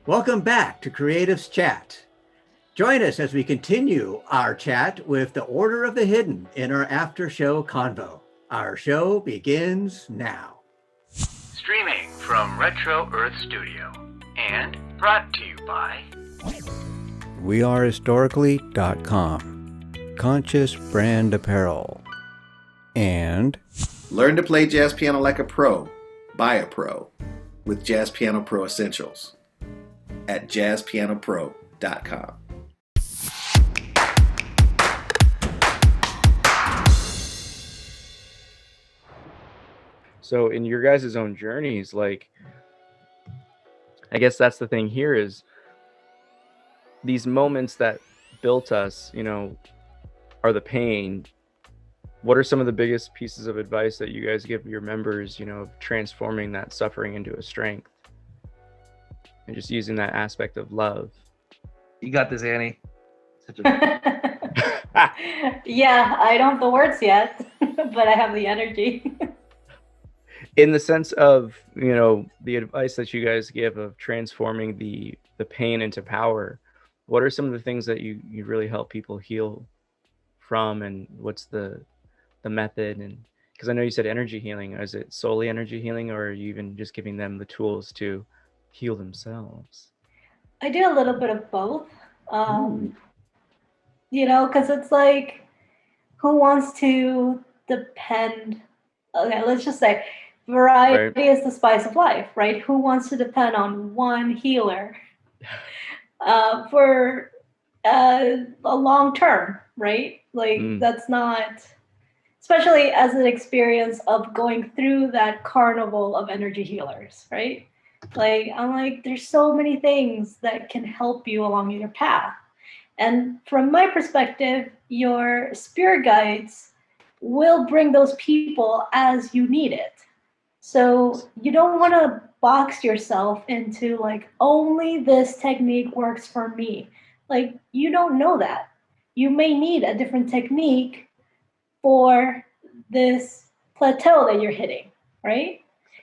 Welcome back to Creatives Chat. Join us as we continue our chat with the Order of the Hidden in our after show convo. Our show begins now. Streaming from Retro Earth Studio and brought to you by wearehistorically.com, Conscious Brand Apparel, and Learn to play jazz piano like a pro, by a pro, with Jazz Piano Pro Essentials at jazzpianopro.com. So in your guys' own journeys, like, I guess that's the thing here is these moments that built us, are the pain. What are some of the biggest pieces of advice that you guys give your members, of transforming that suffering into a strength and just using that aspect of love? You got this, Annie. Yeah, I don't have the words yet, but I have the energy. In the sense of, the advice that you guys give of transforming the pain into power, what are some of the things that you really help people heal from, and what's the method? And because I know you said energy healing, is it solely energy healing, or are you even just giving them the tools to heal themselves? I do a little bit of both, because it's like, who wants to depend? Okay, let's just say variety is the spice of life, right? Who wants to depend on one healer for a long term, right? Like that's not, especially as an experience of going through that carnival of energy healers, right? Like, I'm like, there's so many things that can help you along your path. And from my perspective, your spirit guides will bring those people as you need it. So you don't want to box yourself into like, only this technique works for me. Like, you don't know that. You may need a different technique for this plateau that you're hitting, right?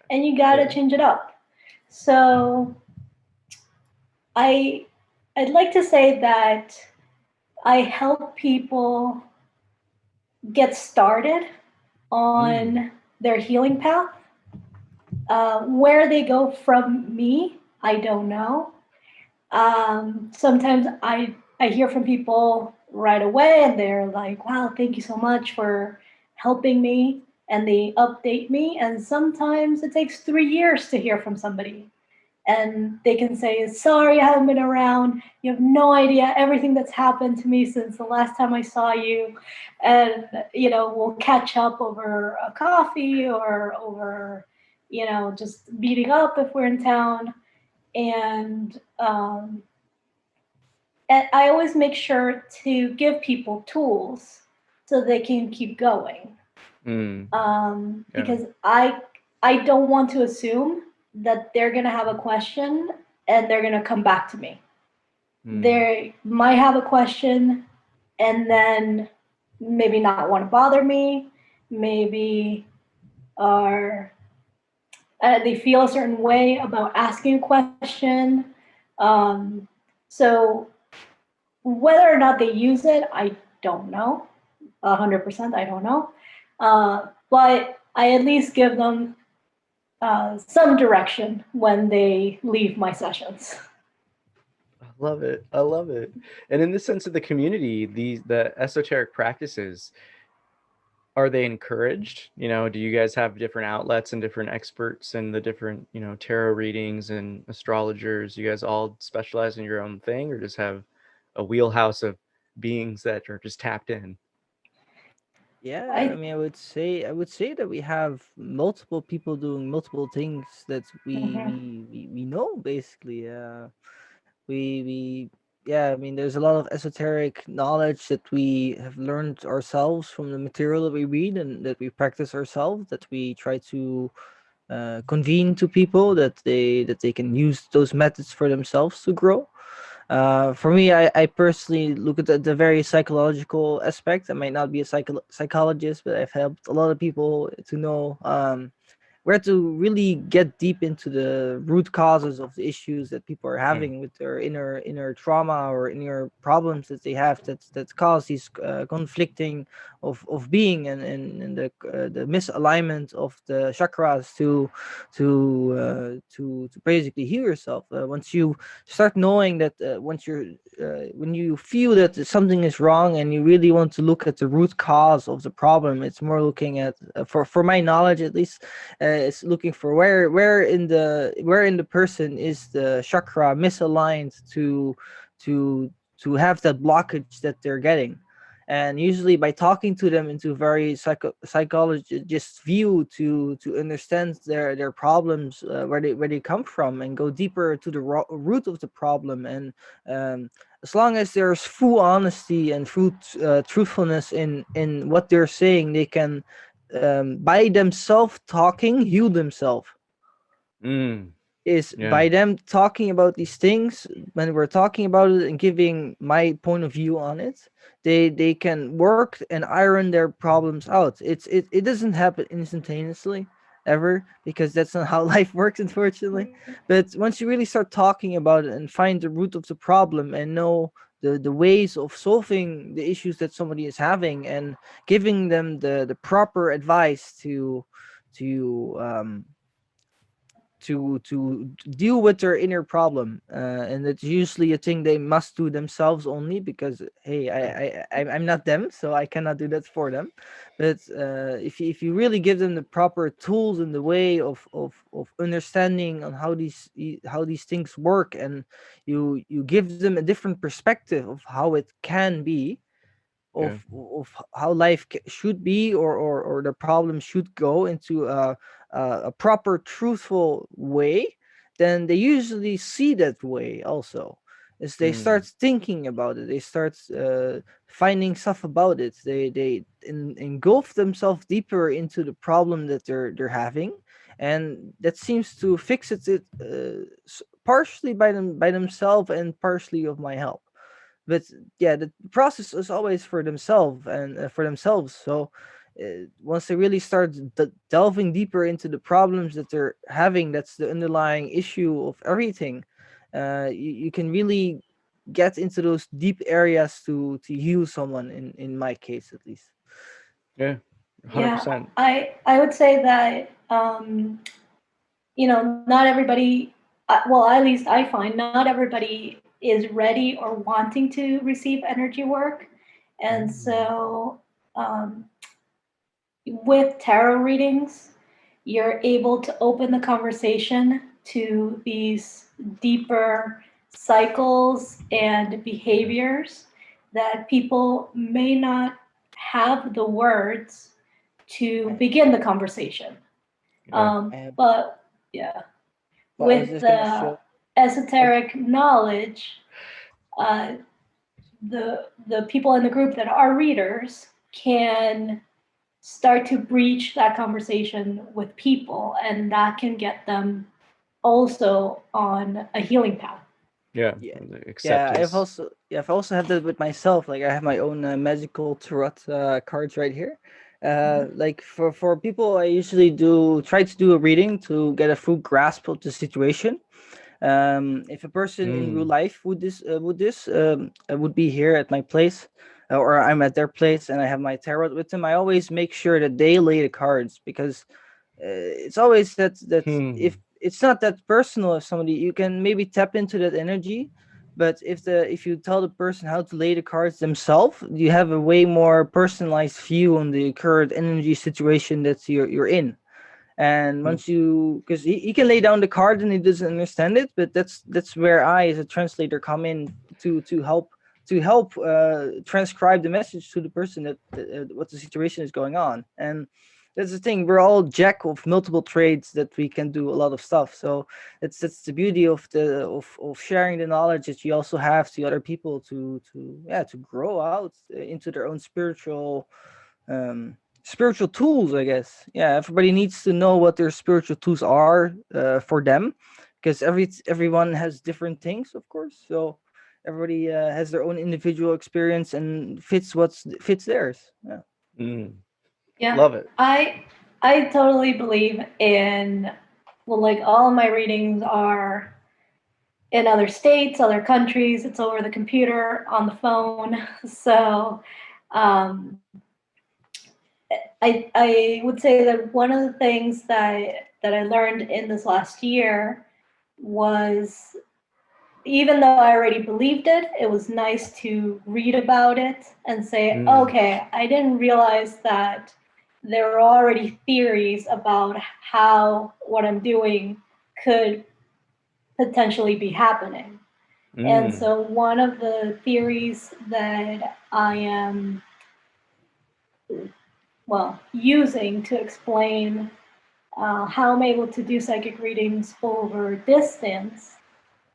And you got to change it up. So I'd like to say that I help people get started on their healing path. Where they go from me, I don't know. Sometimes I hear from people right away and they're like, wow, thank you so much for helping me. And they update me. And sometimes it takes 3 years to hear from somebody. And they can say, sorry, I haven't been around. You have no idea everything that's happened to me since the last time I saw you. And, we'll catch up over a coffee or over, just meeting up if we're in town. And I always make sure to give people tools so they can keep going. Because I don't want to assume that they're going to have a question and they're going to come back to me. They might have a question and then maybe not want to bother me, maybe they feel a certain way about asking a question. So whether or not they use it, I don't know. 100%, I don't know. But I at least give them some direction when they leave my sessions. I love it. And in the sense of the community, the esoteric practices, are they encouraged? Do you guys have different outlets and different experts and the different, tarot readings and astrologers? You guys all specialize in your own thing, or just have a wheelhouse of beings that are just tapped in? Yeah, I mean, I would say that we have multiple people doing multiple things that we know, basically. I mean, there's a lot of esoteric knowledge that we have learned ourselves from the material that we read and that we practice ourselves, that we try to convene to people that they can use those methods for themselves to grow. For me, I personally look at the very psychological aspect. I might not be a psychologist, but I've helped a lot of people to know we have to really get deep into the root causes of the issues that people are having with their inner trauma or inner problems that they have that cause these conflicting of being and the misalignment of the chakras to basically heal yourself. Once you start knowing that, when you feel that something is wrong and you really want to look at the root cause of the problem, it's more looking at, for my knowledge at least, it's looking for where in the person is the chakra misaligned to have that blockage that they're getting. And usually by talking to them into very psychologist view to understand their problems, where they come from, and go deeper to the root of the problem. And as long as there's full honesty and full truthfulness in what they're saying, they can, by themselves talking, heal themselves. Is by them talking about these things, when we're talking about it and giving my point of view on it, they can work and iron their problems out. It doesn't happen instantaneously ever, because that's not how life works, unfortunately. But once you really start talking about it and find the root of the problem and know the ways of solving the issues that somebody is having, and giving them the proper advice to to deal with their inner problem, and it's usually a thing they must do themselves only, because hey, I'm not them, so I cannot do that for them. But if you really give them the proper tools in the way of understanding on how these things work, and you give them a different perspective of how it can be, of how life should be, or the problem should go into a proper truthful way, then they usually see that way also. As they start thinking about it, they start finding stuff about it, they engulf themselves deeper into the problem that they're having, and that seems to fix it partially by themselves and partially of my help. But yeah, the process is always for themselves, and for themselves. So once they really start delving deeper into the problems that they're having, that's the underlying issue of everything. You can really get into those deep areas to heal someone, in my case at least. 100%. I would say that not everybody, well, at least I find not everybody is ready or wanting to receive energy work. And so with tarot readings, you're able to open the conversation to these deeper cycles and behaviors that people may not have the words to begin the conversation. But yeah, Well, I was with just gonna the show. esoteric knowledge, the people in the group that are readers can start to breach that conversation with people, and that can get them also on a healing path. Yeah, Acceptance. I've also had that with myself. Like, I have my own magical tarot cards right here. Like for people, I usually try to do a reading to get a full grasp of the situation. If a person in real life would be here at my place, or I'm at their place and I have my tarot with them, I always make sure that they lay the cards, because it's always that if it's not that personal, if somebody, you can maybe tap into that energy, but if you tell the person how to lay the cards themselves, you have a way more personalized view on the current energy situation that you're in. And once you, because he can lay down the card and he doesn't understand it, but that's where I, as a translator, come in to help transcribe the message to the person that what the situation is going on. And that's the thing, we're all jack of multiple trades, that we can do a lot of stuff. So that's the beauty of of sharing the knowledge that you also have to other people to grow out into their own spiritual tools, I guess. Yeah, everybody needs to know what their spiritual tools are for them, because everyone has different things, of course. So everybody has their own individual experience and fits theirs. Yeah. Yeah, Love it. I totally believe in, well, like all of my readings are in other states, other countries. It's over the computer, on the phone. So um, I would say that one of the things that I learned in this last year was, even though I already believed it, it was nice to read about it and say, okay, I didn't realize that there are already theories about how what I'm doing could potentially be happening. And so one of the theories that I am, well, using to explain how I'm able to do psychic readings over distance,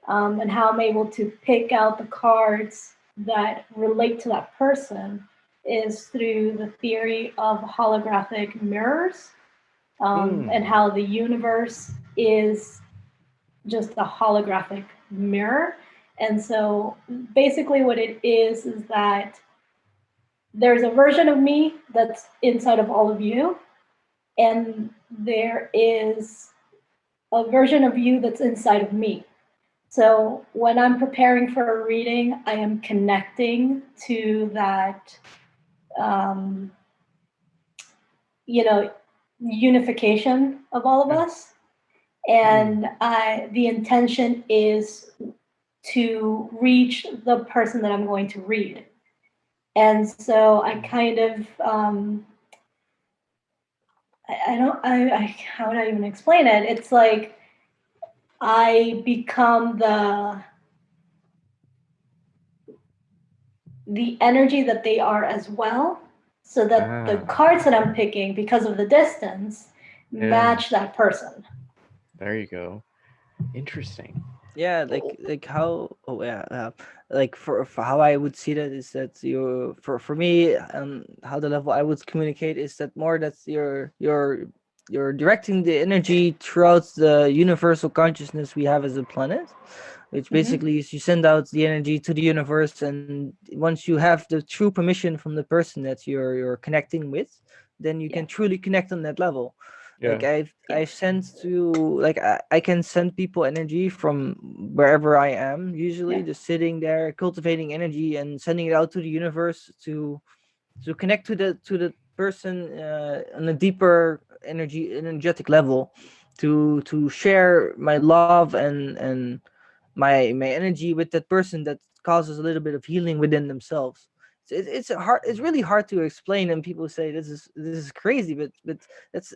and how I'm able to pick out the cards that relate to that person, is through the theory of holographic mirrors, and how the universe is just a holographic mirror. And so basically what it is that there's a version of me that's inside of all of you, and there is a version of you that's inside of me. So when I'm preparing for a reading, I am connecting to that, unification of all of us. And the intention is to reach the person that I'm going to read. And so I kind of, how would I even explain it? It's like I become the energy that they are as well, so that the cards that I'm picking, because of the distance, match that person. There you go. Interesting. Yeah, like how, like for how I would see that is that you, for me, how the level I would communicate is that more that you're directing the energy throughout the universal consciousness we have as a planet, which basically is you send out the energy to the universe, and once you have the true permission from the person that you're connecting with, then you can truly connect on that level. Like I've sent to, like I can send people energy from wherever I am, usually just sitting there cultivating energy and sending it out to the universe to connect to the person on a deeper energetic level, to share my love and my energy with that person, that causes a little bit of healing within themselves. It's really hard to explain, and people say this is crazy, but that's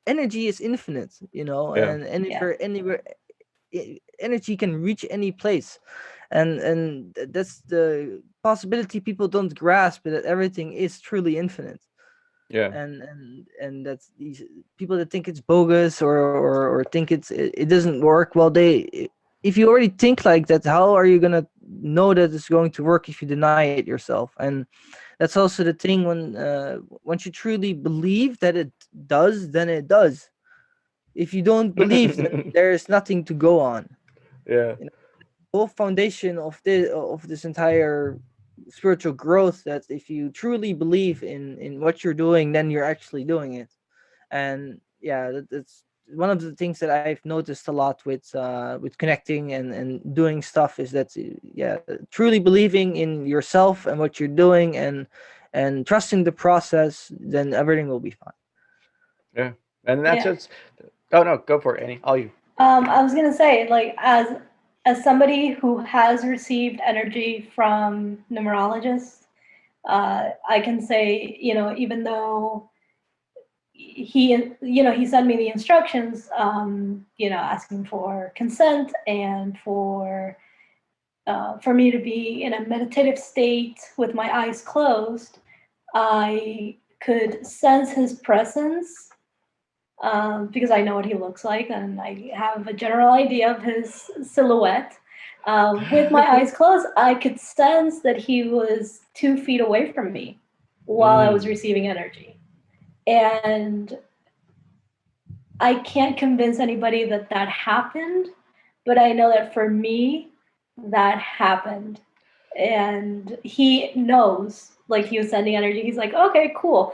energy is infinite, and anywhere energy can reach any place, and that's the possibility people don't grasp, that everything is truly infinite. And that's these people that think it's bogus, or think it doesn't work. Well, if you already think like that, how are you gonna know that it's going to work if you deny it yourself? And that's also the thing, when once you truly believe that it does, then it does. If you don't believe, then there's nothing to go on. The whole foundation of this entire spiritual growth, that if you truly believe in what you're doing, then you're actually doing it. And that's one of the things that I've noticed a lot with connecting and doing stuff, is that truly believing in yourself and what you're doing, and trusting the process, then everything will be fine. And that's just, oh no, go for it, Annie. All you. I was gonna say, like, as somebody who has received energy from numerologists, I can say, even though he sent me the instructions, asking for consent and for me to be in a meditative state with my eyes closed, I could sense his presence, because I know what he looks like and I have a general idea of his silhouette. With my eyes closed, I could sense that he was 2 feet away from me while I was receiving energy. And I can't convince anybody that happened, but I know that for me, that happened. And he knows, like, he was sending energy. He's like, okay, cool.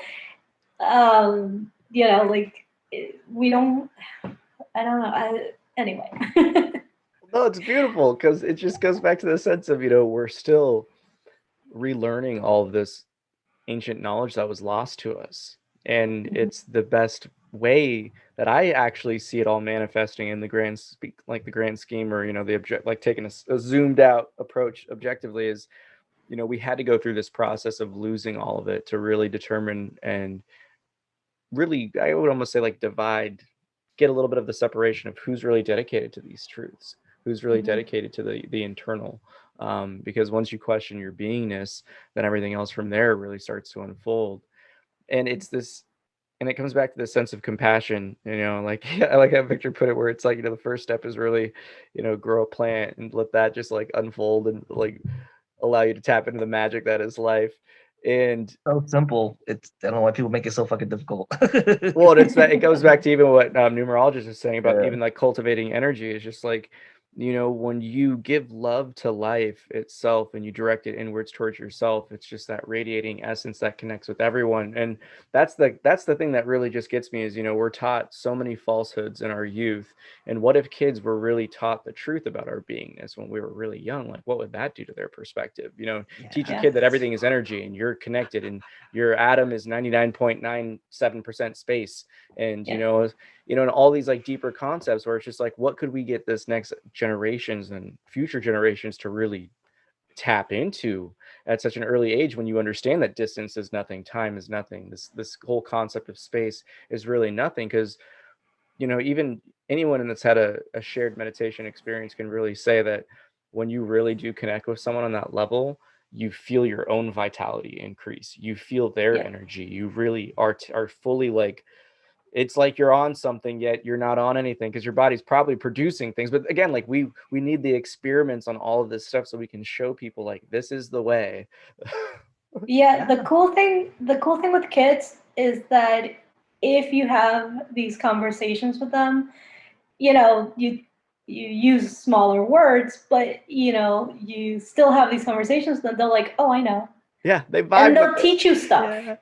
like we don't. I don't know. Anyway. No, it's beautiful because it just goes back to the sense of, we're still relearning all of this ancient knowledge that was lost to us. And it's the best way that I actually see it all manifesting in the grand the grand scheme, or, the object, like taking a zoomed out approach objectively is, we had to go through this process of losing all of it to really determine and really, I would almost say, like, get a little bit of the separation of who's really dedicated to these truths, who's really dedicated to the internal. Because once you question your beingness, then everything else from there really starts to unfold. And it's this, and it comes back to the sense of compassion, like I like how Victor put it, where it's like, the first step is really, grow a plant and let that just like unfold and like allow you to tap into the magic that is life. And so simple. I don't know why people make it so fucking difficult. well, it goes back to even what numerologists are saying about Yeah. even like cultivating energy. Is just like, when you give love to life itself and you direct it inwards towards yourself, it's just that radiating essence that connects with everyone. And that's the thing that really just gets me is, we're taught so many falsehoods in our youth. And what if kids were really taught the truth about our beingness when we were really young? Like, what would that do to their perspective? Teach a kid that everything is energy and you're connected and your atom is 99.97% space. And, and all these like deeper concepts where it's just like, what could we get this next generations and future generations to really tap into at such an early age, when you understand that distance is nothing, time is nothing, this whole concept of space is really nothing. Because even anyone that's had a shared meditation experience can really say that when you really do connect with someone on that level, you feel your own vitality increase, you feel their energy, you really are fully like, it's like you're on something yet you're not on anything, because your body's probably producing things. But again, like we need the experiments on all of this stuff so we can show people like this is the way. The cool thing with kids is that if you have these conversations with them, you use smaller words, but you still have these conversations, then they're like, oh, I know. Yeah, they vibe, and they'll teach you stuff.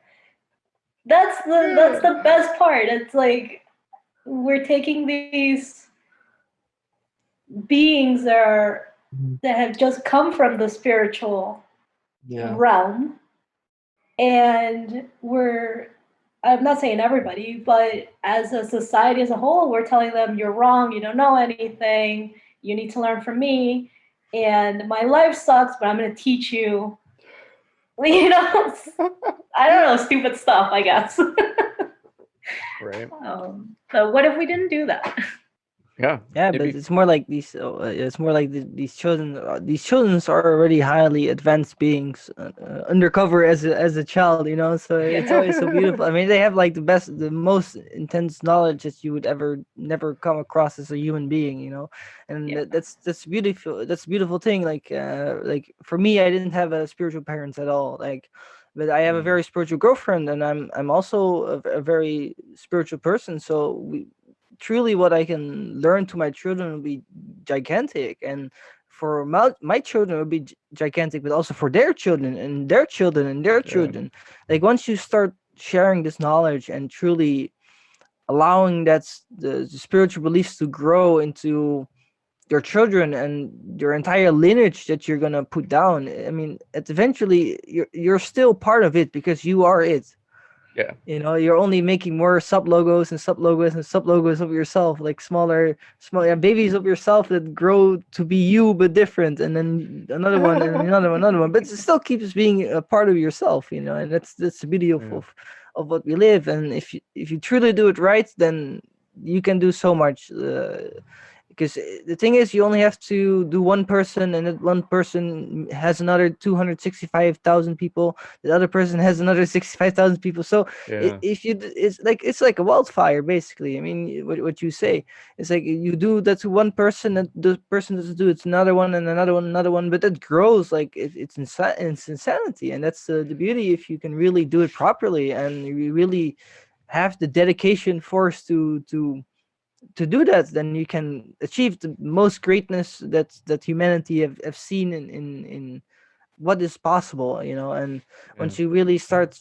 That's the best part. It's like we're taking these beings that have just come from the spiritual realm, and I'm not saying everybody, but as a society as a whole, we're telling them, you're wrong, you don't know anything, you need to learn from me, and my life sucks, but I'm going to teach you, I don't know, stupid stuff, I guess. Right. So what if we didn't do that? Yeah, but it's more like these. It's more like these children. These children are already highly advanced beings, undercover as a child. So it's always so beautiful. I mean, they have like the most intense knowledge that you would never come across as a human being. And that's beautiful. That's a beautiful thing. Like for me, I didn't have a spiritual parents at all. But I have a very spiritual girlfriend, and I'm also a very spiritual person. So truly what I can learn to my children will be gigantic, and for my children will be gigantic, but also for their children and their children and their children. Like once you start sharing this knowledge and truly allowing the spiritual beliefs to grow into your children and your entire lineage that you're gonna put down, I mean, eventually you're still part of it because you are it. Yeah. You're only making more sub logos and sub logos and sub logos of yourself, like smaller babies of yourself that grow to be you but different, and then another one and another one, but it still keeps being a part of yourself, and that's the beauty of what we live. And if you truly do it right, then you can do so much. Because the thing is, you only have to do one person, and that one person has another 265,000 people. The other person has another 65,000 people. So it's like a wildfire, basically. I mean, what you say, it's like you do that to one person, and the person doesn't do it to another one, and another one, but it grows like it's insanity. And that's the beauty if you can really do it properly, and you really have the dedication force to do that, then you can achieve the most greatness that humanity have seen in what is possible, and once you really start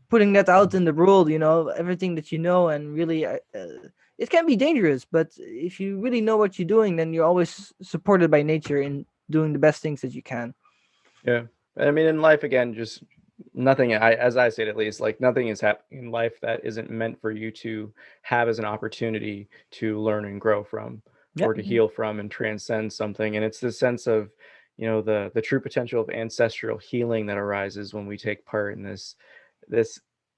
putting that out in the world, everything that you know, and really it can be dangerous, but if you really know what you're doing, then you're always supported by nature in doing the best things that you can. Yeah. I mean, in life, again, just nothing, as I say it, at least, like nothing is happening in life that isn't meant for you to have as an opportunity to learn and grow from, or to heal from and transcend something. And it's this sense of, the true potential of ancestral healing that arises when we take part in this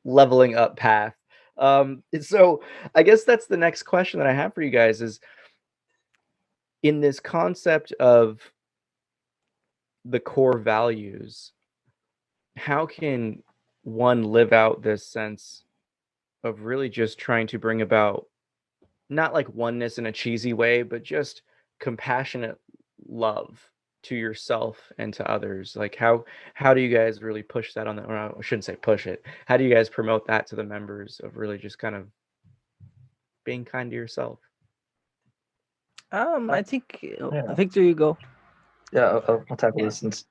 leveling up path. So I guess that's the next question that I have for you guys is, in this concept of the core values, how can one live out this sense of really just trying to bring about not like oneness in a cheesy way, but just compassionate love to yourself and to others? Like how do you guys really push that on the, or I shouldn't say push it. How do you guys promote that to the members of really just kind of being kind to yourself? I think Yeah. Victor, you go. Yeah, I'll tackle this.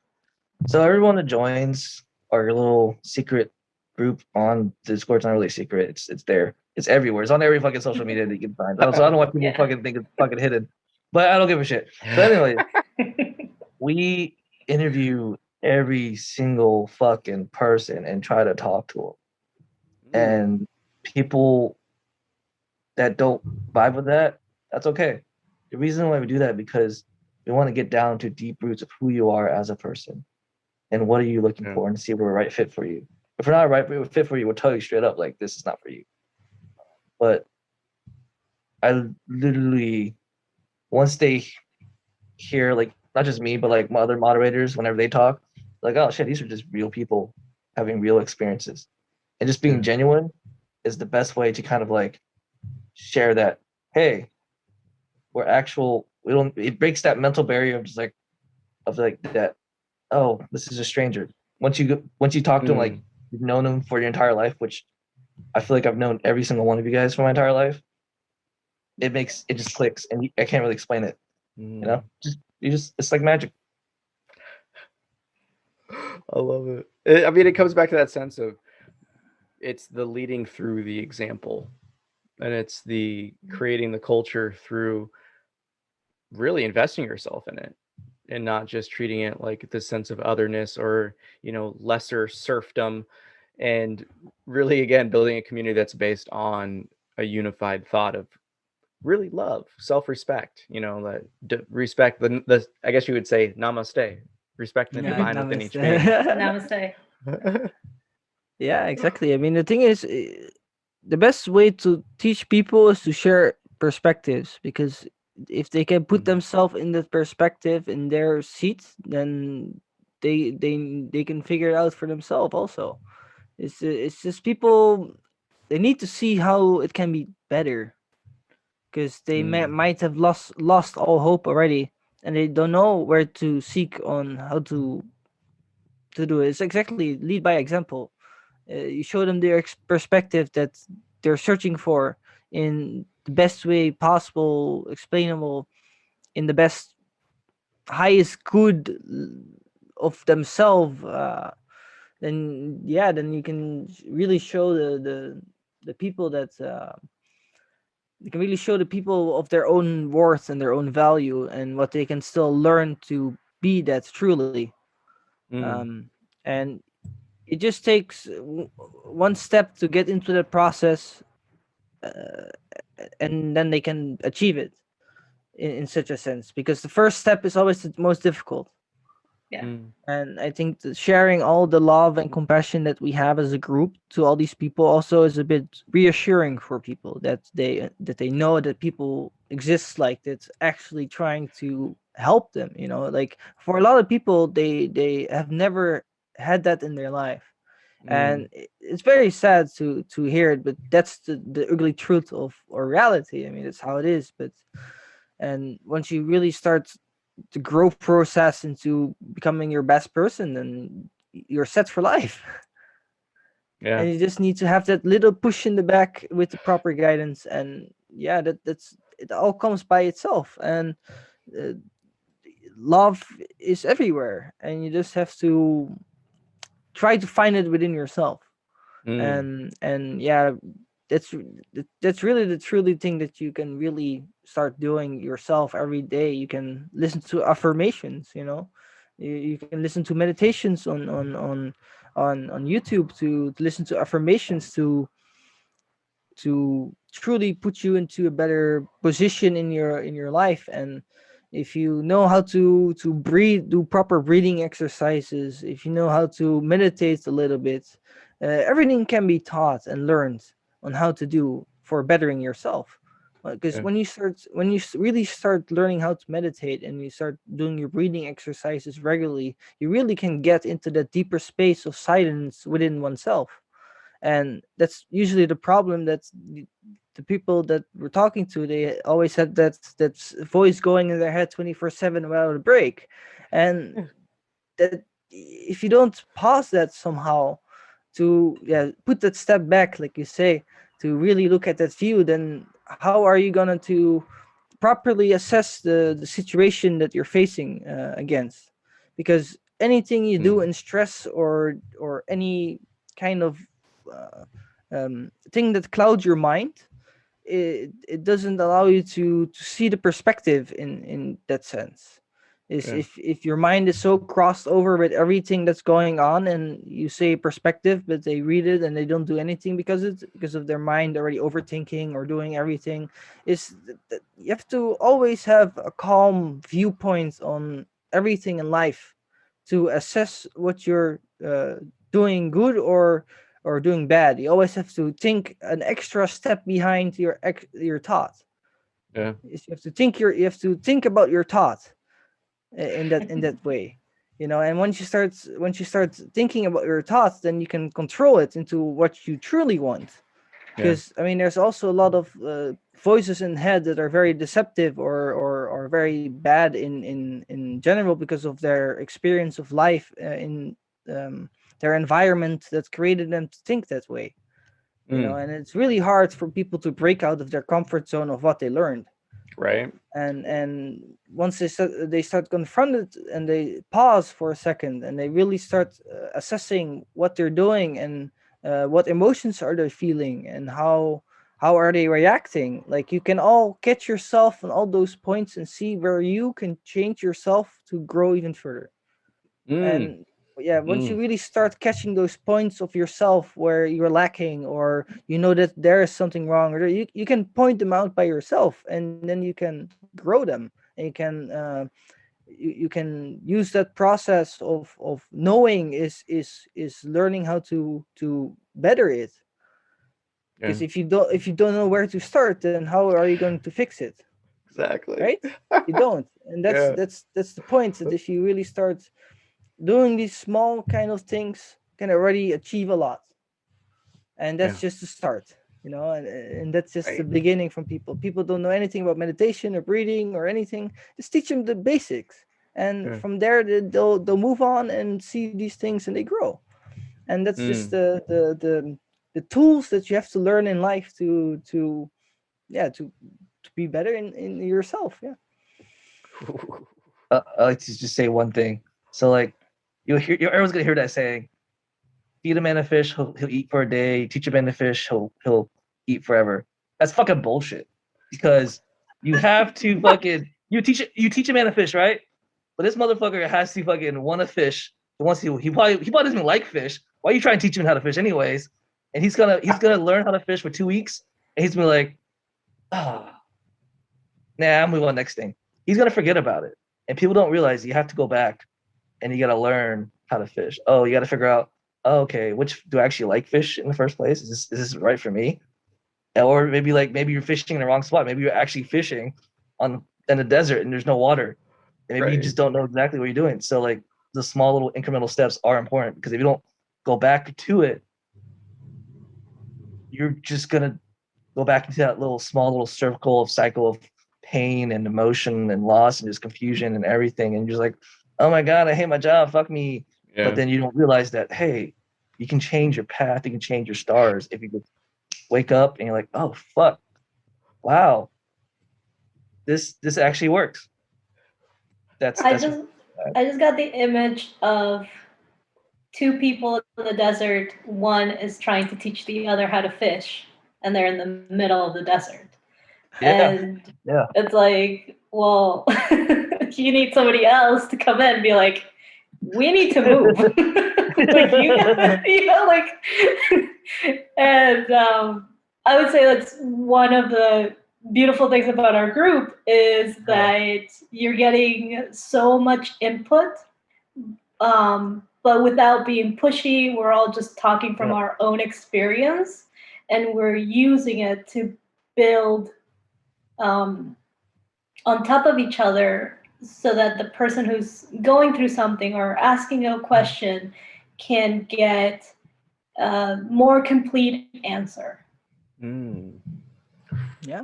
So everyone that joins our little secret group on Discord's not really secret. It's there. It's everywhere. It's on every fucking social media that you can find. So I don't want people fucking think it's fucking hidden. But I don't give a shit. So anyway, we interview every single fucking person and try to talk to them. And people that don't vibe with that, that's okay. The reason why we do that because we want to get down to deep roots of who you are as a person and what are you looking for, and see if we're a right fit for you. If we're not a right fit for you, we'll tell you straight up, like, this is not for you. But I literally, once they hear, like, not just me, but like my other moderators, whenever they talk, like, oh shit, these are just real people having real experiences. And just being genuine is the best way to kind of like share that, hey, it breaks that mental barrier of just like, that, oh, this is a stranger. Once you talk to them, like you've known them for your entire life, which I feel like I've known every single one of you guys for my entire life. It just clicks, and I can't really explain it. It's like magic. I love it. I mean, it comes back to that sense of it's the leading through the example, and it's the creating the culture through really investing yourself in it, and not just treating it like this sense of otherness or lesser serfdom, and really again building a community that's based on a unified thought of really love, self-respect, respect the I guess you would say namaste, respecting the divine within each being. Namaste. Yeah, exactly. I mean, the thing is, the best way to teach people is to share perspectives, because if they can put themselves in that perspective in their seats, then they can figure it out for themselves also. It's just people, they need to see how it can be better, because they might have lost all hope already, and they don't know where to seek on how to do it. It's exactly lead by example. You show them their perspective that they're searching for in the best way possible, explainable, in the best, highest good of themselves. Then you can really show the people that you can really show the people of their own worth and their own value, and what they can still learn to be that truly. And it just takes one step to get into the process, and then they can achieve it in such a sense, because the first step is always the most difficult. And I think that sharing all the love and compassion that we have as a group to all these people also is a bit reassuring for people, that they know that people exist like that's actually trying to help them. Like for a lot of people, they have never had that in their life, and it's very sad to hear it, but that's the ugly truth of or reality. I mean, that's how it is. And once you really start the growth process into becoming your best person, then you're set for life. And you just need to have that little push in the back with the proper guidance, and that's it. All comes by itself, and love is everywhere, and you just have to try to find it within yourself. And yeah, that's that's really the truly thing that you can really start doing yourself every day. You can listen to affirmations, you know. You can listen to meditations on YouTube to listen to affirmations to truly put you into a better position in your life. And if you know how to breathe, do proper breathing exercises, if you know how to meditate a little bit, everything can be taught and learned on how to do for bettering yourself. Because Yeah. when you really start learning how to meditate and you start doing your breathing exercises regularly, you really can get into that deeper space of silence within oneself. And that's usually the problem. That's the people that we're talking to, they always had that voice going in their head 24/7 without a break. And that, if you don't pause that somehow, to put that step back, like you say, to really look at that view, then how are you gonna to properly assess the situation that you're facing against? Because anything you do in stress or any kind of uh, thing that clouds your mind, it doesn't allow you to see the perspective in that sense. Is Yeah. if your mind is so crossed over with everything that's going on, and you say perspective but they read it and they don't do anything because of their mind already overthinking or doing everything, is that you have to always have a calm viewpoint on everything in life to assess what you're doing good or doing bad. You always have to think an extra step behind your thought. Yeah. You have to think about your thought in that way, you know. And once you start thinking about your thoughts, then you can control it into what you truly want. Yeah. Because I mean, there's also a lot of voices in head that are very deceptive or very bad in general because of their experience of life in their environment that created them to think that way, you know. And it's really hard for people to break out of their comfort zone of what they learned. Right. And once they start confronted and they pause for a second and they really start assessing what they're doing and what emotions are they feeling and how are they reacting, like you can all catch yourself on all those points and see where you can change yourself to grow even further. Mm. And yeah, once you Mm. really start catching those points of yourself where you're lacking, or you know that there is something wrong, or you can point them out by yourself, and then you can grow them, and you can use that process of knowing is learning how to better it. Yeah. Because if you don't know where to start, then how are you going to fix it? Exactly. Right? You don't. And Yeah. that's the point, that if you really start doing these small kind of things, can already achieve a lot. And Yeah. that's just the start, you know. And that's just the Right. beginning. From people don't know anything about meditation or breathing or anything, just teach them the basics, and Yeah. from there they'll move on and see these things and they grow. And that's just the tools that you have to learn in life to yeah to be better in yourself. Yeah. I like to just say one thing. So like, everyone's gonna hear that saying, "Feed a man a fish, he'll eat for a day. Teach a man a fish, he'll eat forever." That's fucking bullshit. Because you have to fucking you teach a man a fish, right? But this motherfucker has to fucking want a fish. Once he probably doesn't even like fish. Why are you trying to teach him how to fish anyways? And he's gonna learn how to fish for 2 weeks, and he's gonna be like, ah, nah, I'll move on next thing. He's gonna forget about it. And people don't realize you have to go back and you gotta learn how to fish. Oh, you gotta figure out, oh, okay, which do I actually like fish in the first place? Is this right for me? Or maybe you're fishing in the wrong spot. Maybe you're actually fishing on in the desert and there's no water. And maybe you Right. just don't know exactly what you're doing. So like the small little incremental steps are important, because if you don't go back to it, you're just gonna go back into that little circle of cycle of pain and emotion and loss and just confusion and everything. And you're just like, oh my God, I hate my job. Fuck me. But Yeah. then you don't realize that, hey, you can change your path. You can change your stars if you just wake up and you're like, oh, fuck. Wow. This actually works. I That's just I just got the image of two people in the desert, one is trying to teach the other how to fish, and they're in the middle of the desert. And it's like, well, you need somebody else to come in and be like, we need to move. Like, you know, like, and I would say that's one of the beautiful things about our group is that you're getting so much input, but without being pushy. We're all just talking from our own experience, and we're using it to build on top of each other so that the person who's going through something or asking a question can get a more complete answer. Yeah.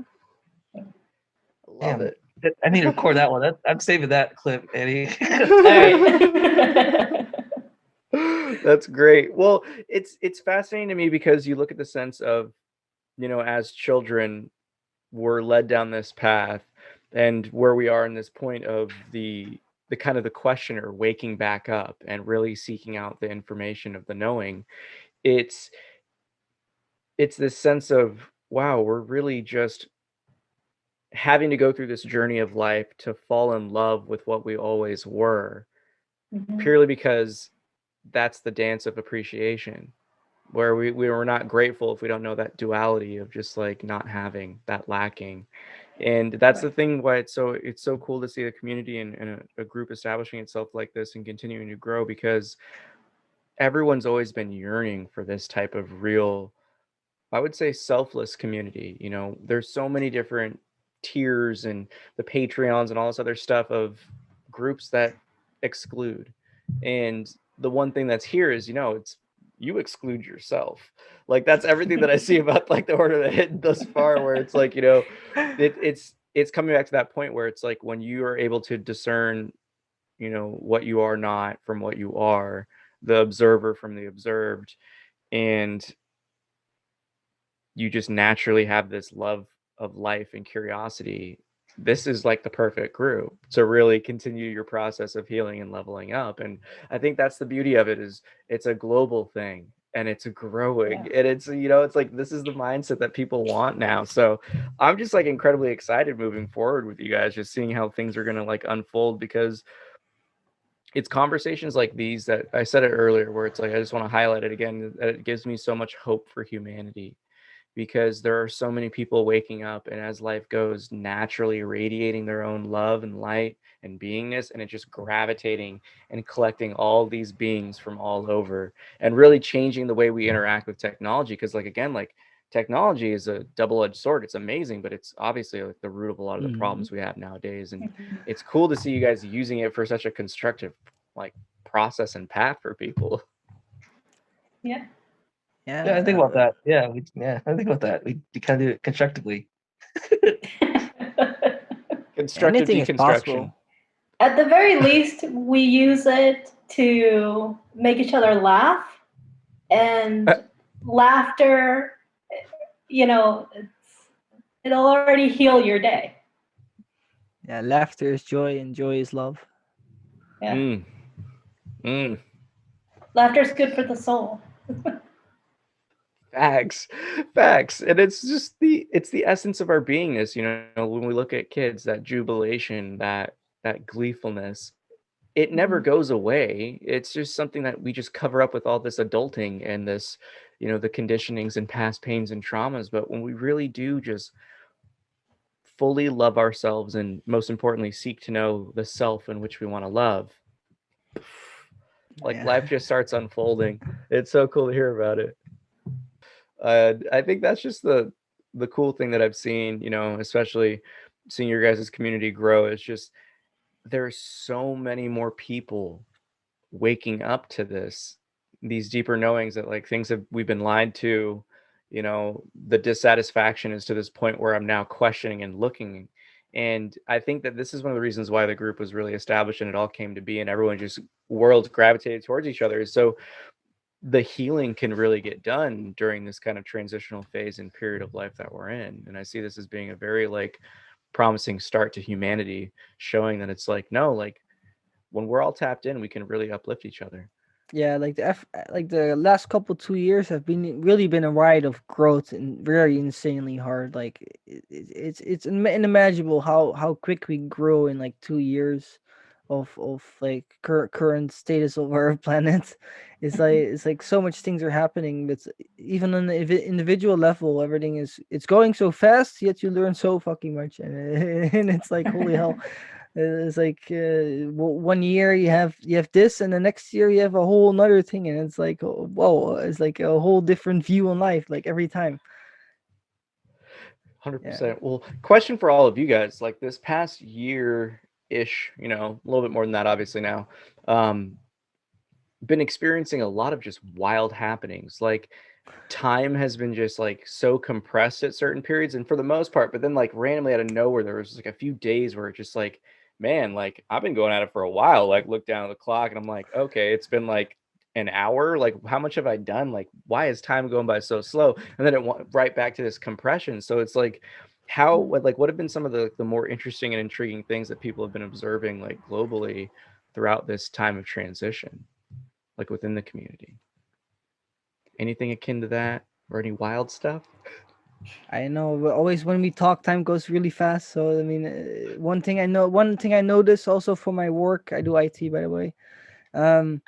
Love it. I need to record that one. I'm saving that clip, Eddie. All right. That's great. Well, it's fascinating to me because you look at the sense of, you know, as children, we're led down this path, and where we are in this point of the kind of the questioner waking back up and really seeking out the information of the knowing. It's this sense of, wow, we're really just having to go through this journey of life to fall in love with what we always were, purely because that's the dance of appreciation, where we were not grateful if we don't know that duality of just like not having that, lacking. And that's the thing why it's so cool to see a community and a group establishing itself like this and continuing to grow, because everyone's always been yearning for this type of real, I would say, selfless community. You know, there's so many different tiers and the Patreons and all this other stuff of groups that exclude. And the one thing that's here is, you know, it's you exclude yourself. Like that's everything that I see about like the Order of the Hidden thus far, where it's like, you know, it's coming back to that point where it's like when you are able to discern, you know, what you are not from what you are, the observer from the observed, and you just naturally have this love of life and curiosity. This is like the perfect group to really continue your process of healing and leveling up. And I think that's the beauty of it, is it's a global thing and it's growing, and it's, you know, it's like this is the mindset that people want now. So I'm just like incredibly excited moving forward with you guys, just seeing how things are going to like unfold, because it's conversations like these that I said it earlier, where it's like I just want to highlight it again, that it gives me so much hope for humanity, because there are so many people waking up and as life goes, naturally radiating their own love and light and beingness, and it just gravitating and collecting all these beings from all over and really changing the way we interact with technology. Because like again, like technology is a double-edged sword. It's amazing, but it's obviously like the root of a lot of the problems we have nowadays. And it's cool to see you guys using it for such a constructive like process and path for people. Yeah. I think about that. I think about that. We kind of do it constructively. Constructive Anything is deconstruction. possible. At the very least, we use it to make each other laugh, and laughter, you know, it'll already heal your day. Yeah, laughter is joy and joy is love. Yeah. Laughter is good for the soul. Facts. And it's just it's the essence of our beingness, you know, when we look at kids, that jubilation, that gleefulness, it never goes away. It's just something that we just cover up with all this adulting and this, you know, the conditionings and past pains and traumas. But when we really do just fully love ourselves and most importantly seek to know the self in which we want to love, like life just starts unfolding. It's so cool to hear about it. I think that's just the cool thing that I've seen, you know, especially seeing your guys' community grow. It's just there's so many more people waking up to these deeper knowings that like things we've been lied to, you know, the dissatisfaction is to this point where I'm now questioning and looking. And I think that this is one of the reasons why the group was really established and it all came to be, and everyone just worlds gravitated towards each other. So the healing can really get done during this kind of transitional phase and period of life that we're in. And I see this as being a very like promising start to humanity, showing that it's like, no, like when we're all tapped in, we can really uplift each other. Yeah, like like the last couple 2 years have really been a ride of growth and very insanely hard. Like it's unimaginable how quick we grow in like 2 years of like current status of our planet. It's like so much things are happening, but even on the individual level, everything it's going so fast, yet you learn so fucking much, and and it's like holy hell. It's like 1 year you have this, and the next year you have a whole another thing, and it's like whoa, it's like a whole different view on life, like every time. 100%. Well, question for all of you guys, like this past year-ish, you know, a little bit more than that, obviously now, been experiencing a lot of just wild happenings. Like time has been just like so compressed at certain periods, and for the most part, but then like randomly out of nowhere, there was like a few days where it just like, man, like I've been going at it for a while. Like look down at the clock and I'm like, okay, it's been like an hour. Like how much have I done? Like why is time going by so slow? And then it went right back to this compression. So it's like what have been some of the more interesting and intriguing things that people have been observing like globally throughout this time of transition, like within the community? Anything akin to that or any wild stuff? I know, but always when we talk, time goes really fast. So I mean, one thing I notice also for my work, I do IT, by the way, um,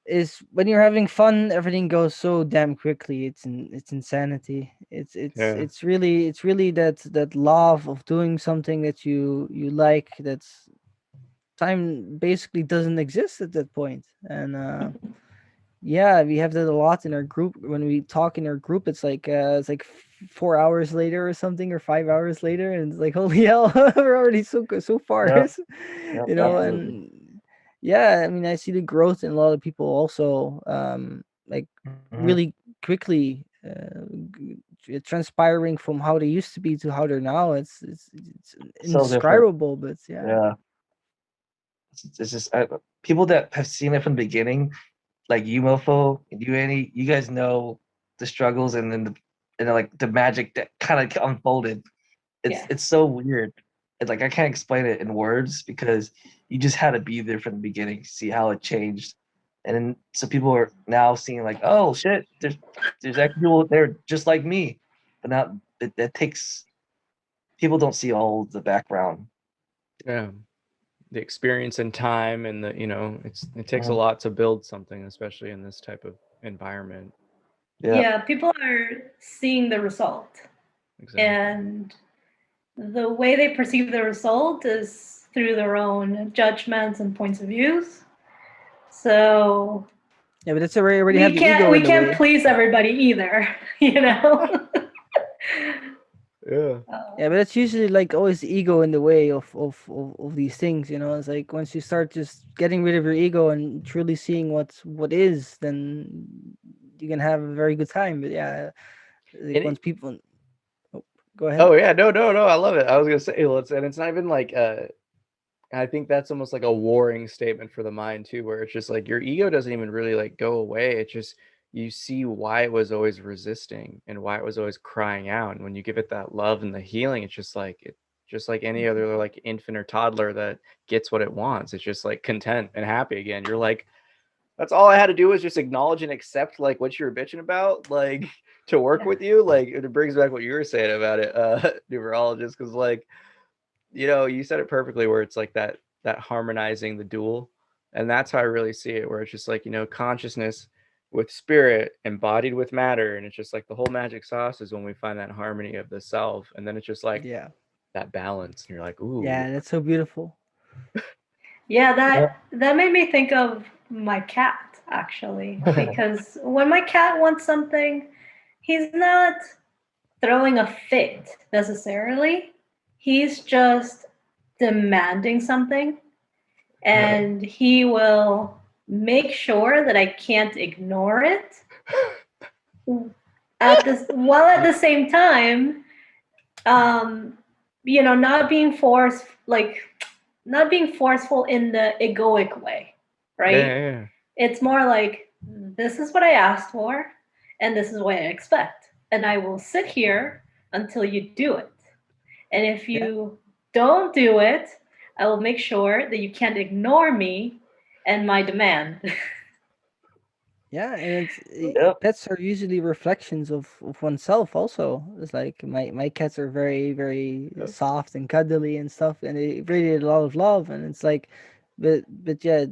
is when you're having fun, everything goes so damn quickly. It's insanity. Yeah. It's really that love of doing something that you like. That's time basically doesn't exist at that point, and yeah, we have that a lot in our group. When we talk in our group, it's like 4 hours later or something, or 5 hours later, and it's like holy hell, we're already so far. Yep. Yep. Absolutely. And yeah, I mean, I see the growth in a lot of people also, like Mhm. really quickly transpiring from how they used to be to how they're now. It's So different. indescribable, but yeah. Yeah. It's just people that have seen it from the beginning, like you, Mofo, and you, Annie. You guys know the struggles, and then like the magic that kind of unfolded. It's so weird. It's like I can't explain it in words because you just had to be there from the beginning, see how it changed, and then so people are now seeing like, oh shit, there's actually people there just like me, but now that takes people don't see all the background. Yeah. The experience and time and the, you know, it takes a Mhm. lot to build something, especially in this type of environment. Yeah. Yeah, people are seeing the result. Exactly. And the way they perceive the result is through their own judgments and points of views. So Yeah, but that's already have the ego we in the can't way. please everybody either, you know. Yeah. Yeah, but it's usually like always the ego in the way of these things, you know. It's like once you start just getting rid of your ego and truly seeing what is, then you can have a very good time. But yeah, like And once people, oh, go ahead. oh yeah, no, I love it. I was gonna say, well, and it's not even like I think that's almost like a warring statement for the mind too, where it's just like your ego doesn't even really like go away. It just you see why it was always resisting and why it was always crying out. And when you give it that love and the healing, it's just like any other like infant or toddler that gets what it wants. It's just like content and happy again. You're like, that's all I had to do was just acknowledge and accept like what you were bitching about, like to work with you. Like it brings back what you were saying about it, numerologist, because like you know, you said it perfectly where it's like that harmonizing the dual. And that's how I really see it, where it's just like, you know, consciousness with spirit embodied with matter. And it's just like the whole magic sauce is when we find that harmony of the self. And then it's just like Yeah, that balance. And you're like, ooh. yeah, that's so beautiful. Yeah, Yeah. that made me think of my cat actually, because when my cat wants something, he's not throwing a fit necessarily. He's just demanding something, and he will make sure that I can't ignore it at the same time, you know, not being forceful in the egoic way, right? Yeah. It's more like, this is what I asked for, and this is what I expect, and I will sit here until you do it. And if you don't do it, I will make sure that you can't ignore me and my demand. Yeah, and Yep. pets are usually reflections of oneself also. It's like my cats are very, very Yep. soft and cuddly and stuff, and they radiate a lot of love. And it's like, but yeah,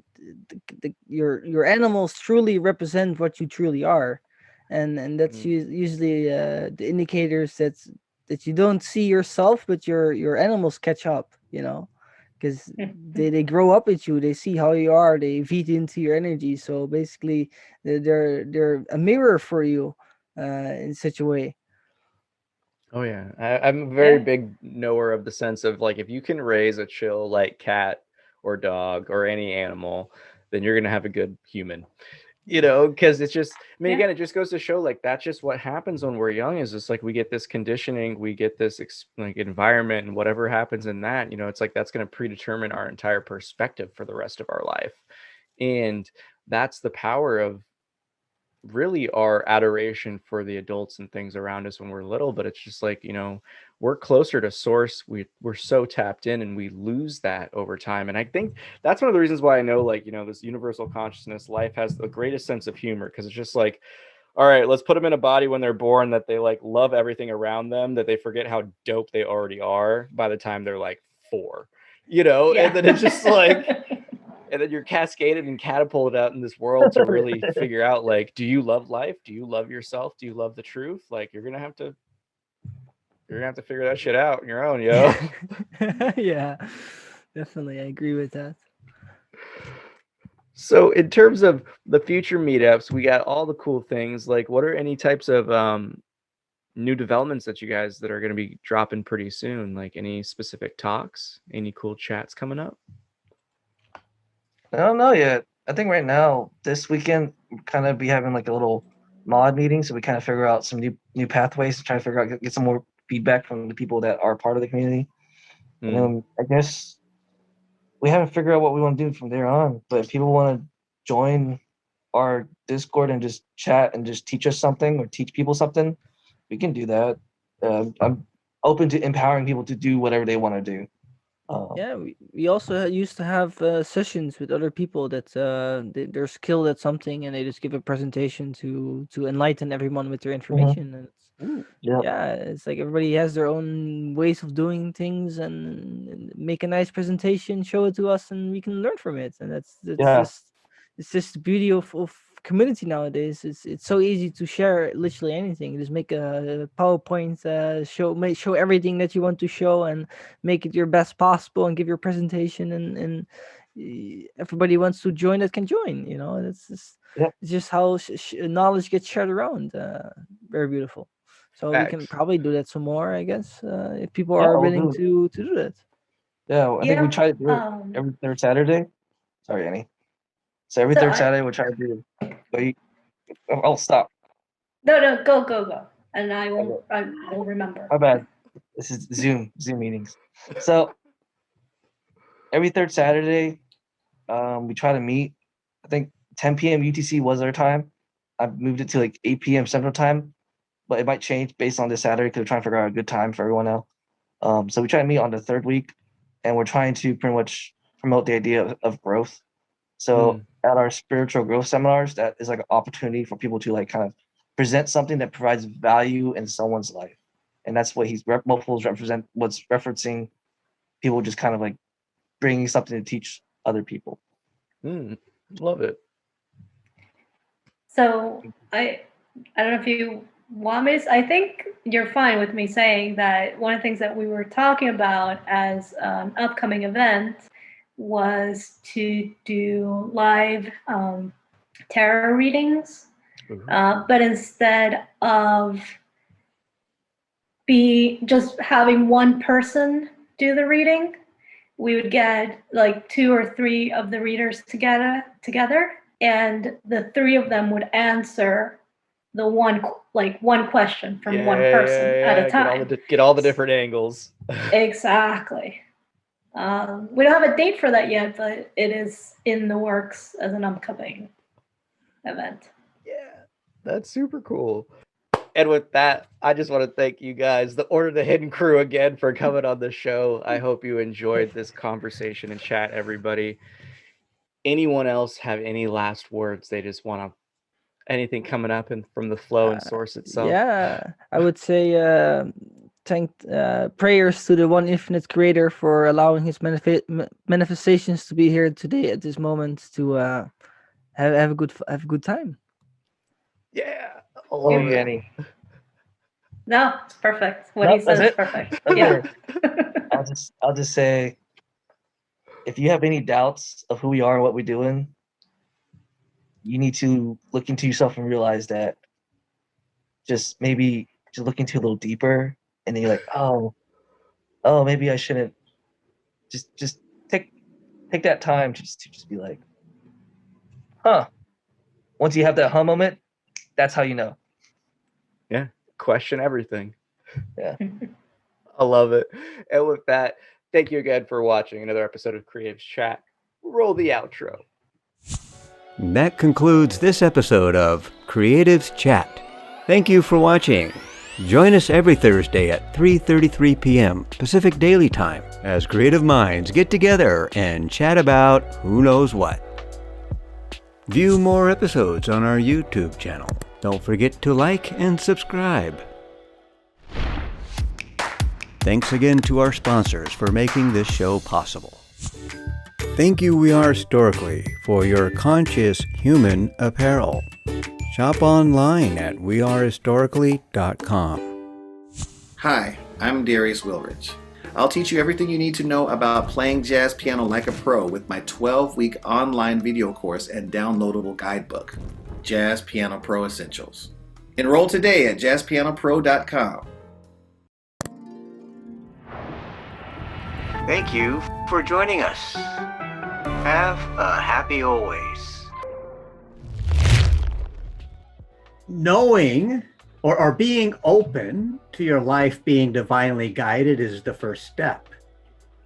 your animals truly represent what you truly are, and that's usually the indicators that you don't see yourself, but your animals catch up. Because they grow up with you, they see how you are, they feed into your energy. So basically, they're a mirror for you in such a way. Oh yeah, I'm a very Yeah. big knower of the sense of like if you can raise a chill like cat or dog or any animal, then you're gonna have a good human. Because it's just, I mean, Yeah. again, it just goes to show like that's just what happens when we're young. Is just like we get this conditioning, we get this like environment, and whatever happens in that, it's like that's going to predetermine our entire perspective for the rest of our life. And that's the power of really our adoration for the adults and things around us when we're little. But it's just like, we're closer to source. We're so tapped in, and we lose that over time. And I think that's one of the reasons why I know, like, this universal consciousness life has the greatest sense of humor, because it's just like, all right, let's put them in a body when they're born that they like love everything around them, that they forget how dope they already are by the time they're like 4, Yeah. and then it's just like, and then you're cascaded and catapulted out in this world to really figure out, like, do you love life? Do you love yourself? Do you love the truth? Like, you're gonna have to figure that shit out on your own, yo. Yeah, definitely, I agree with that. So in terms of the future meetups, we got all the cool things. Like, what are any types of new developments that you guys that are going to be dropping pretty soon? Like, any specific talks, any cool chats coming up? I don't know yet. I think right now, this weekend, we'll kind of be having like a little mod meeting, so we kind of figure out some new pathways to try to figure out get some more feedback from the people that are part of the community. And then I guess we haven't figured out what we want to do from there on. But if people want to join our Discord and just chat and just teach us something or teach people something, we can do that. I'm open to empowering people to do whatever they want to do. Yeah, we also used to have sessions with other people that they're skilled at something, and they just give a presentation to enlighten everyone with their information. And Yeah. yeah, it's like everybody has their own ways of doing things, and make a nice presentation, show it to us, and we can learn from it. And that's Yeah. just it's just the beauty of community nowadays. It's so easy to share literally anything. Just make a PowerPoint, show everything that you want to show, and make it your best possible, and give your presentation, and everybody wants to join that can join. That's just Yeah. it's just how knowledge gets shared around. Very beautiful. So we can Facts. probably do that some more, I guess, if people Yeah, are we'll willing do it. to do that. Yeah, I think we Yeah. try to do it every third Saturday. Sorry, Annie. So every So third Saturday we'll try to do. Wait, I'll stop. no, go, and I will remember. My bad. This is Zoom meetings. So every third Saturday, we try to meet. I think 10 p.m. UTC was our time. I've moved it to like 8 p.m. Central Time, but it might change based on this Saturday because we're trying to figure out a good time for everyone now. So we try to meet on the third week, and we're trying to pretty much promote the idea of growth. So at our spiritual growth seminars, that is like an opportunity for people to like kind of present something that provides value in someone's life, and that's what multiples represent. What's referencing people just kind of like bringing something to teach other people. Love it. So I don't know if you want me to, I think you're fine with me saying that one of the things that we were talking about as an upcoming event was to do live tarot readings, but instead of just having one person do the reading, we would get like 2 or 3 of the readers together, and the 3 of them would answer the one question from one person at a time. Get all the different angles. Exactly. We don't have a date for that yet, but it is in the works as an upcoming event. Yeah, that's super cool. And with that, I just want to thank you guys, the Order of the Hidden crew, again for coming on the show. I hope you enjoyed this conversation and chat, everybody. Anyone else have any last words they just want to anything coming up and from the flow and source itself? Yeah, I would say thank prayers to the one infinite creator for allowing his manifestations to be here today at this moment to have a good time. Yeah. Oh, Yanni. No, it's perfect. What No, he says that's is it? perfect. Okay. Yeah. I'll just say, if you have any doubts of who we are and what we're doing, you need to look into yourself and realize that just look into a little deeper, and then you're like, oh, maybe I shouldn't. Just take that time to just be like, huh. Once you have that huh moment, that's how you know. Yeah. Question everything. Yeah. I love it. And with that, thank you again for watching another episode of Creatives Chat. Roll the outro. That concludes this episode of Creatives Chat. Thank you for watching. Join us every Thursday at 3:33 p.m. Pacific Daily Time as creative minds get together and chat about who knows what. View more episodes on our YouTube channel. Don't forget to like and subscribe. Thanks again to our sponsors for making this show possible. Thank you, We Are Historically, for your conscious human apparel. Shop online at wearehistorically.com. Hi, I'm Darius Wilrich. I'll teach you everything you need to know about playing jazz piano like a pro with my 12-week online video course and downloadable guidebook, Jazz Piano Pro Essentials. Enroll today at jazzpianopro.com. Thank you for joining us. Have a happy always. Knowing or being open to your life being divinely guided is the first step.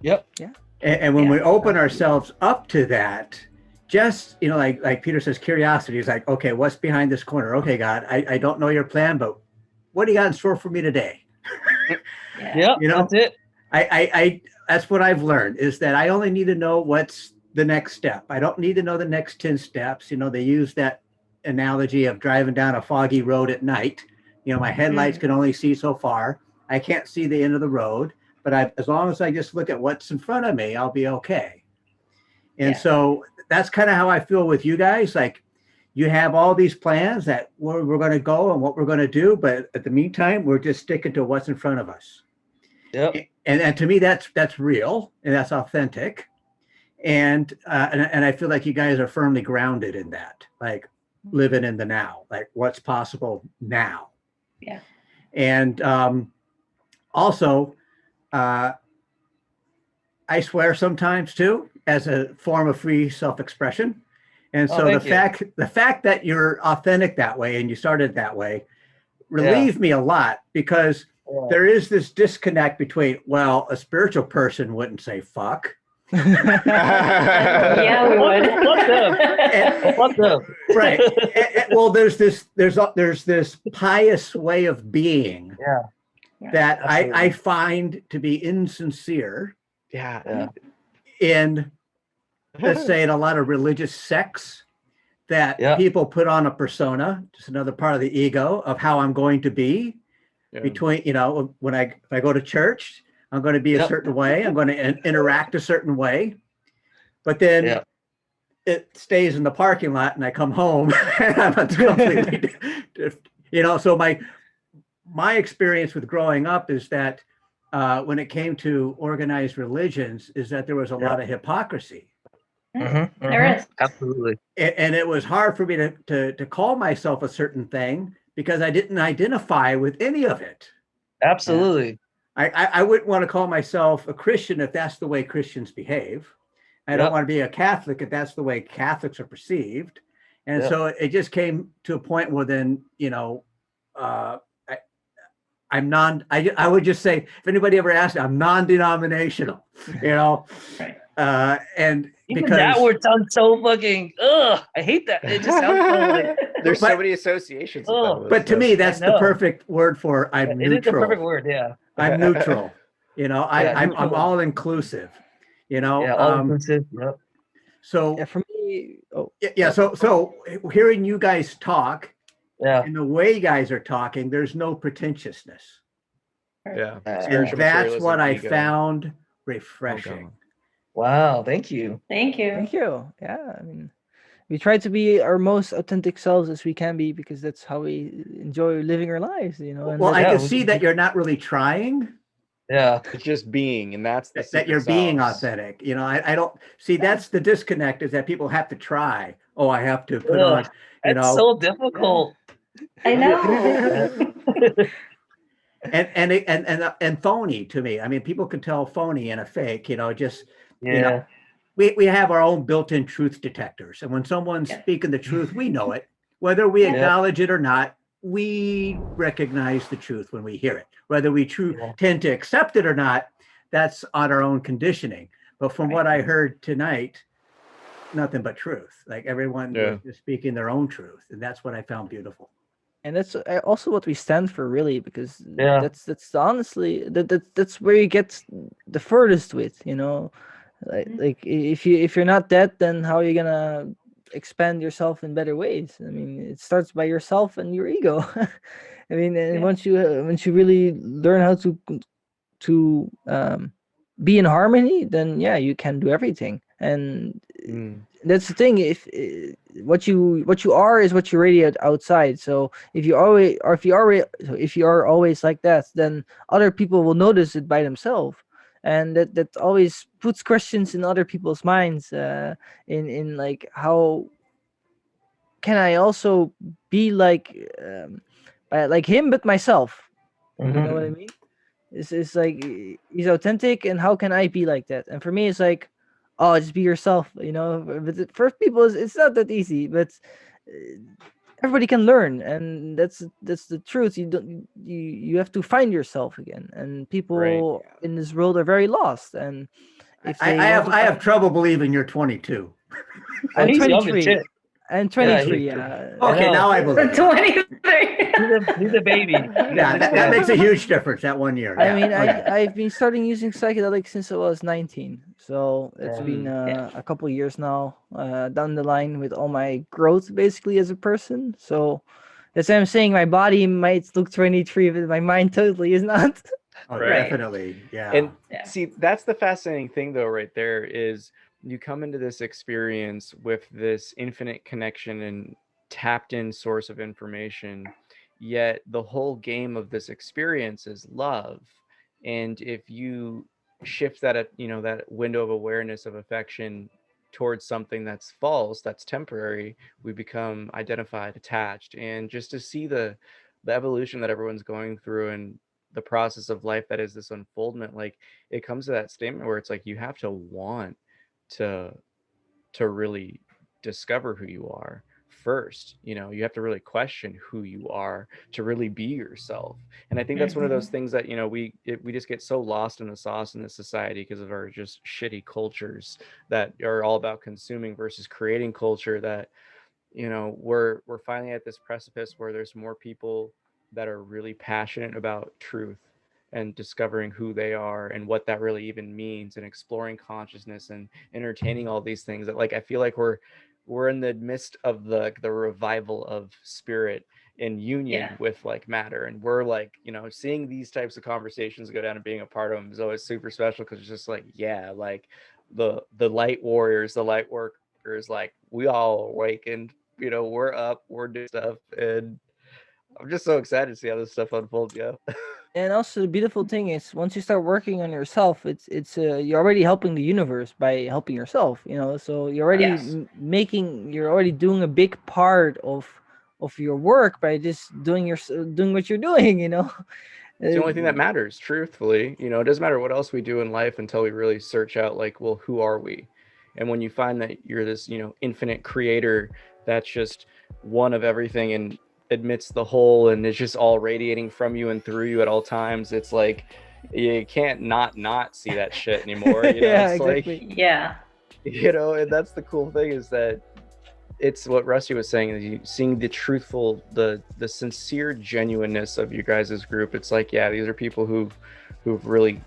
Yep. Yeah. And when we open ourselves up to that, just, like Peter says, curiosity is like, okay, what's behind this corner? Okay, God, I don't know your plan, but what do you got in store for me today? Yeah. That's it. I that's what I've learned, is that I only need to know what's the next step. I don't need to know the next 10 steps. They use that analogy of driving down a foggy road at night. My headlights can only see so far. I can't see the end of the road, but as long as I just look at what's in front of me, I'll be okay. And so that's kind of how I feel with you guys. Like, you have all these plans that where we're going to go and what we're going to do, but at the meantime, we're just sticking to what's in front of us. Yep. And to me, that's real and that's authentic. And I feel like you guys are firmly grounded in that, like living in the now, like what's possible now. Yeah. And also, I swear sometimes too, as a form of free self-expression. And so the fact that you're authentic that way and you started that way relieved me a lot, because there is this disconnect between, well, a spiritual person wouldn't say fuck. Yeah, we would. Fuck them. Right. Well, there's this pious way of being that I find to be insincere. Yeah. In, let's say, in a lot of religious sects that people put on a persona, just another part of the ego of how I'm going to be. Between, when if I go to church, I'm going to be a certain way. I'm going to interact a certain way. But then it stays in the parking lot and I come home and I'm a completely, so my experience with growing up is that when it came to organized religions, is that there was a lot of hypocrisy. There is. Absolutely. And it was hard for me to call myself a certain thing, because I didn't identify with any of it. Absolutely. I wouldn't want to call myself a Christian if that's the way Christians behave. I don't want to be a Catholic if that's the way Catholics are perceived. And so it just came to a point where then, I would just say, if anybody ever asked me, I'm non-denominational, Right. And even because that word sounds so fucking, I hate that. It just sounds so like, there's so many associations with that word, but to me, that's the perfect word for I'm neutral. It is the perfect word, yeah. I'm neutral. I'm all inclusive. All inclusive. Yep. So Yeah, for me, so hearing you guys talk, Yeah. and the way you guys are talking, there's no pretentiousness. Yeah. And Spiritual that's what I materialism, ego. found refreshing. Wow, thank you. Thank you. thank you. Yeah, I mean, we try to be our most authentic selves as we can be because that's how we enjoy living our lives, you know. And Well, I Yeah, can we see should that be- you're not really trying, Yeah. It's just being, and that's the that you're secret being sauce. authentic. You know, I don't see that's the disconnect, is that people have to try. Oh, I have to put Ugh, on, you It's know, so difficult. I know. and phony to me. I mean, people can tell phony and a fake, you know, just, you know, Yeah. we have our own built-in truth detectors. And when someone's Yeah. speaking the truth, we know it. Whether we Yeah. acknowledge it or not, we recognize the truth when we hear it. Whether we Yeah. tend to accept it or not, that's on our own conditioning. But from what I heard tonight, nothing but truth. Like everyone was just speaking their own truth. And that's what I found beautiful. And that's also what we stand for, really, because Yeah. that's honestly that's where you get the furthest with, you know. Like if you're not that, then how are you gonna expand yourself in better ways? I mean, it starts by yourself and your ego. I mean, and Yeah. once you really learn how to be in harmony, then yeah, you can do everything. And that's the thing. If what you are is what you radiate outside. So if you are always like that, then other people will notice it by themselves, and that always puts questions in other people's minds. In like, how can I also be like him but myself? You know what I mean? It's like he's authentic, and how can I be like that? And for me, it's like, oh, just be yourself, you know. But for people, it's not that easy. But everybody can learn, and that's the truth. You have to find yourself again, and people in this world are very lost. And if they I have trouble believing you're 22. Well, I'm he's young as 23. shit. I'm 23. he's- Yeah. Okay, know. now I believe. 23. He's a baby. Yeah, that makes a huge difference, that 1 year. I Yeah. mean, Oh, yeah. I've been starting using psychedelics since I was 19, so it's Yeah. been a couple years now down the line with all my growth basically as a person. So that's why I'm saying my body might look 23, but my mind totally is not. Oh, Right. definitely. Yeah. And Yeah. see, that's the fascinating thing, though, right there, is you come into this experience with this infinite connection and tapped in source of information, yet the whole game of this experience is love. And if you shift that, that window of awareness of affection towards something that's false, that's temporary, we become identified, attached. And just to see the evolution that everyone's going through, and the process of life that is this unfoldment, like it comes to that statement where it's like you have to want to really discover who you are first. You have to really question who you are to really be yourself. And I think that's one of those things that we just get so lost in the sauce in this society because of our just shitty cultures that are all about consuming versus creating culture, that we're finally at this precipice where there's more people that are really passionate about truth and discovering who they are and what that really even means, and exploring consciousness and entertaining all these things. That, like, I feel like we're in the midst of the revival of spirit in union with like matter, and we're like seeing these types of conversations go down and being a part of them is always super special, because it's just like, yeah, like the light warriors, the light workers, like we all awakened, we're up, we're doing stuff, and I'm just so excited to see how this stuff unfolds. Yeah. And also the beautiful thing is, once you start working on yourself, it's you're already helping the universe by helping yourself, so you're already you're already doing a big part of your work by just doing what you're doing. It's the only thing that matters, truthfully. It doesn't matter what else we do in life until we really search out, like, well, who are we? And when you find that you're this infinite creator that's just one of everything and amidst the whole, and it's just all radiating from you and through you at all times, it's like you can't not see that shit anymore. Yeah, it's exactly. like, Yeah. and that's the cool thing, is that it's what Rusty was saying, is you seeing the truthful, the sincere genuineness of you guys' group. It's like, yeah, these are people who've really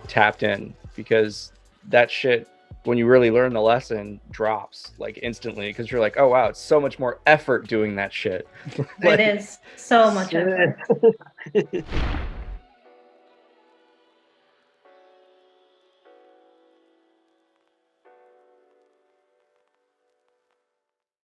tapped in, because that shit when you really learn the lesson, drops like instantly, because you're like, oh wow, it's so much more effort doing that shit. It is so much effort.